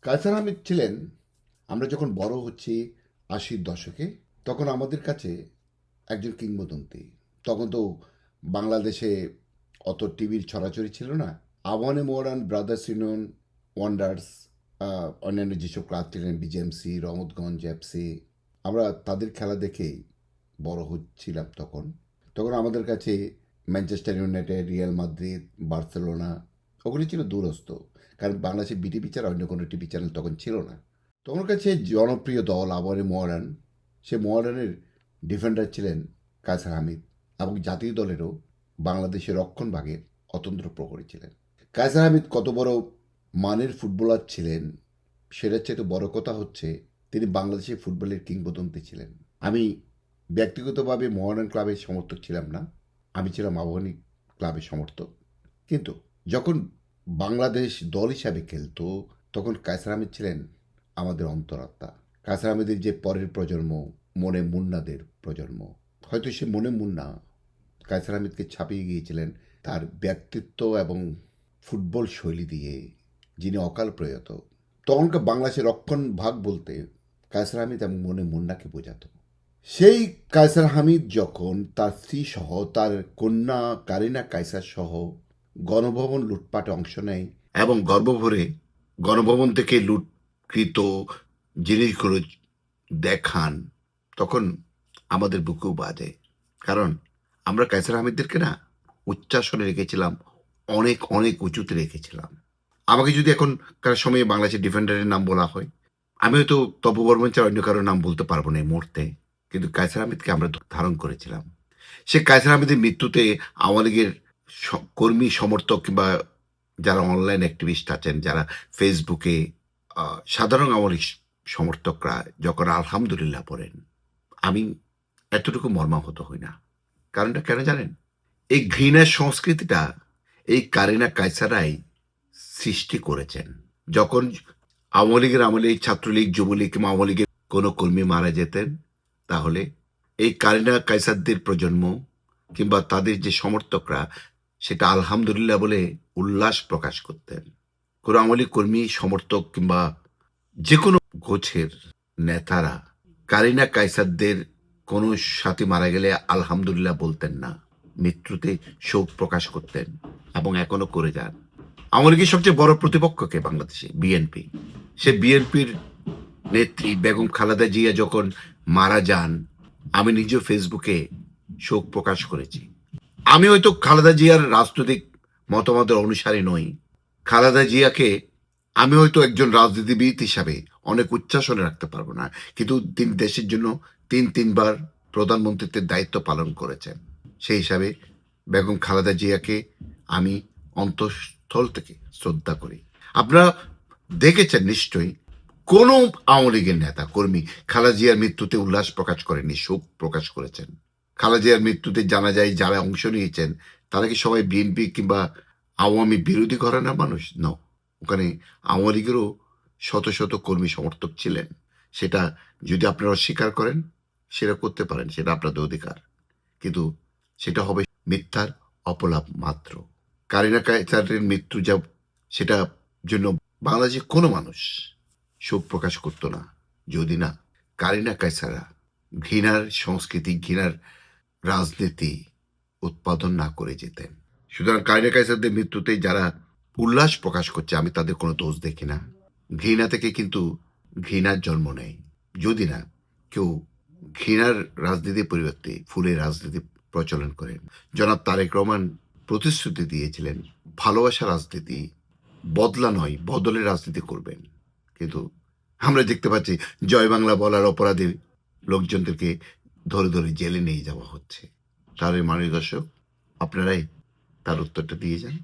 কায়সার আহমেদ ছিলেন, আমরা যখন বড় হচ্ছি ৮০-র দশকে, তখন আমাদের কাছে একজন কিংবদন্তি। তখন তো বাংলাদেশে অত টিভির ছড়াছড়ি ছিল না। আবাহনী মোহরান, ব্রাদার্স ইউনিয়ন, ওয়ান্ডার্স, অন্যান্য যেসব ক্লাব ছিলেন, বিজেএমসি, রহমতগঞ্জ এফসি, আমরা তাদের খেলা দেখেই বড় হচ্ছিলাম। তখন তখন আমাদের কাছে Manchester United, Real Madrid, Barcelona ওগুলি ছিল দূরস্থ, কারণ বাংলাদেশে বিটিভি ছাড়া অন্য কোনো টিভি চ্যানেল তখন ছিল না। তখন কাছে জনপ্রিয় দল আবাহনী মোহরান, সে মোহরানের ডিফেন্ডার ছিলেন কায়সার হামিদ, এবং জাতীয় দলেরও বাংলাদেশের রক্ষণভাগের অতন্ত্র প্রহরী ছিলেন। কায়সার হামিদ কত বড় মানের ফুটবলার ছিলেন সেটার চেয়ে তো বড় কথা হচ্ছে তিনি বাংলাদেশের ফুটবলের কিংবদন্তি ছিলেন। আমি ব্যক্তিগতভাবে মোহরান ক্লাবের সমর্থক ছিলাম না, আমি ছিলাম আবাহনী ক্লাবের সমর্থক। কিন্তু যখন বাংলাদেশ দল হিসাবে খেলতো তখন কায়সার আহমেদ ছিলেন আমাদের অন্তরাত্মা। কায়সার আহমেদের যে পরের প্রজন্ম, মনে মুন্নাদের প্রজন্ম, হয়তো সে মনে মুন্না কায়সার আহমেদকে ছাপিয়ে গিয়েছিলেন তার ব্যক্তিত্ব এবং ফুটবল শৈলী দিয়ে, যিনি অকাল প্রয়াত। তখনকার বাংলাদেশের রক্ষণ ভাগ বলতে কায়সার আহমেদ এবং মনে মুন্নাকে বোঝাতো। সেই কায়সার হামিদ যখন তার স্ত্রী সহ তার কন্যা কারিনা কায়সার সহ গণভবন লুটপাটে অংশ নেয় এবং গর্বভরে গণভবন থেকে লুটকৃত জিনিসগুলো দেখান, তখন আমাদের বুকেও বাজে। কারণ আমরা কায়সার হামিদদেরকে না উচ্চাসনে রেখেছিলাম, অনেক অনেক উঁচুতে রেখেছিলাম। আমাকে যদি এখনকার সময়ে বাংলাদেশের ডিফেন্ডারের নাম বলা হয়, আমি হয়তো তপু বর্মন ছাড়া অন্য কারোর নাম বলতে পারবো না এই মুহূর্তে, কিন্তু কায়সার আহমেদকে আমরা ধারণ করেছিলাম। সে কায়সার আহমেদের মৃত্যুতে আওয়ামী লীগের কর্মী সমর্থক কিংবা যারা অনলাইন অ্যাক্টিভিস্ট আছেন, যারা ফেসবুকে সাধারণ আওয়ামী লীগ সমর্থকরা যখন আলহামদুলিল্লাহ পড়েন, আমি এতটুকু মর্মাহত হই না। কারণটা কেন জানেন? এই ঘৃণার সংস্কৃতিটা এই কারিনা কায়সারাই সৃষ্টি করেছেন। যখন আওয়ামী লীগের আমলে ছাত্রলীগ, যুবলীগ কিংবা আওয়ামী লীগের কোনো কর্মী মারা যেতেন, তাহলে এই কারিনা কায়সারদের প্রজন্ম কিংবা তাদের যে সমর্থকরা সেটা আলহামদুলিল্লাহ বলে উল্লাস প্রকাশ করতেন। কোনো আওয়ামী লীগ কর্মী, সমর্থক কিংবা যে কোনো গোছের নেতারা কারিনা কায়সারদের কোনো সাথী মারা গেলে আলহামদুলিল্লাহ বলতেন না, মৃত্যুতে শোক প্রকাশ করতেন এবং এখনো করে যান। আওয়ামী লীগের সবচেয়ে বড় প্রতিপক্ষকে বাংলাদেশে বিএনপি, সে বিএনপির নেত্রী বেগম খালেদা জিয়া যখন মারা যান, আমি নিজেও ফেসবুকে শোক প্রকাশ করেছি। আমি হয়তো খালেদা জিয়ার রাজনৈতিক মতামতের অনুসারী নই, খালেদা জিয়াকে আমি হয়তো একজন রাজনীতিবিদ হিসাবে অনেক উচ্চাসনে রাখতে পারবো না, কিন্তু তিনি দেশের জন্য তিনবার প্রধানমন্ত্রীত্বের দায়িত্ব পালন করেছেন। সেই হিসাবে বেগম খালেদা জিয়াকে আমি অন্তঃস্থল থেকে শ্রদ্ধা করি। আপনারা দেখেছেন নিশ্চয়ই, কোনো আওয়ামী লীগের নেতা কর্মী খালেদা জিয়ার মৃত্যুতে উল্লাস প্রকাশ করেননি, শোক প্রকাশ করেছেন। খালেদা জিয়ার মৃত্যুতে জানা যায় যারা অংশ নিয়েছেন তারা কি সবাই বিএনপি কিংবা আওয়ামী বিরোধী ঘরানার মানুষ? ন, ওখানে আওয়ামী লীগেরও শত শত কর্মী সমর্থক ছিলেন। সেটা যদি আপনারা অস্বীকার করেন, সেটা করতে পারেন, সেটা আপনাদের অধিকার, কিন্তু সেটা হবে মিথ্যার অপলাপ মাত্র। কারিনা কায়সারের মৃত্যু যা, সেটা জন্য বাংলাদেশের কোনো মানুষ শোক প্রকাশ করতো না যদি না কারিনা কায়সাররা ঘৃণার সংস্কৃতি, ঘৃণার রাজনীতি উৎপাদন না করে যেতেন। সুতরাং কারিনা কায়সারদের মৃত্যুতে যারা উল্লাস প্রকাশ করছে, আমি তাদের কোনো দোষ দেখি না। ঘৃণা থেকে কিন্তু ঘৃণার জন্ম নেয়, যদি না কেউ ঘৃণার রাজনীতির পরিবর্তে ফুলের রাজনীতি প্রচলন করেন। জনাব তারেক রহমান প্রতিশ্রুতি দিয়েছিলেন ভালোবাসা রাজনীতি, বদলা নয় বদলের রাজনীতি করবেন, কিন্তু আমরা দেখতে পাচ্ছি জয় বাংলা বলার অপরাধী লোকজনদেরকে ধরে ধরে জেলে নিয়ে যাওয়া হচ্ছে। তাহলে মাননীয় দর্শক, আপনারাই তার উত্তরটা দিয়ে যান।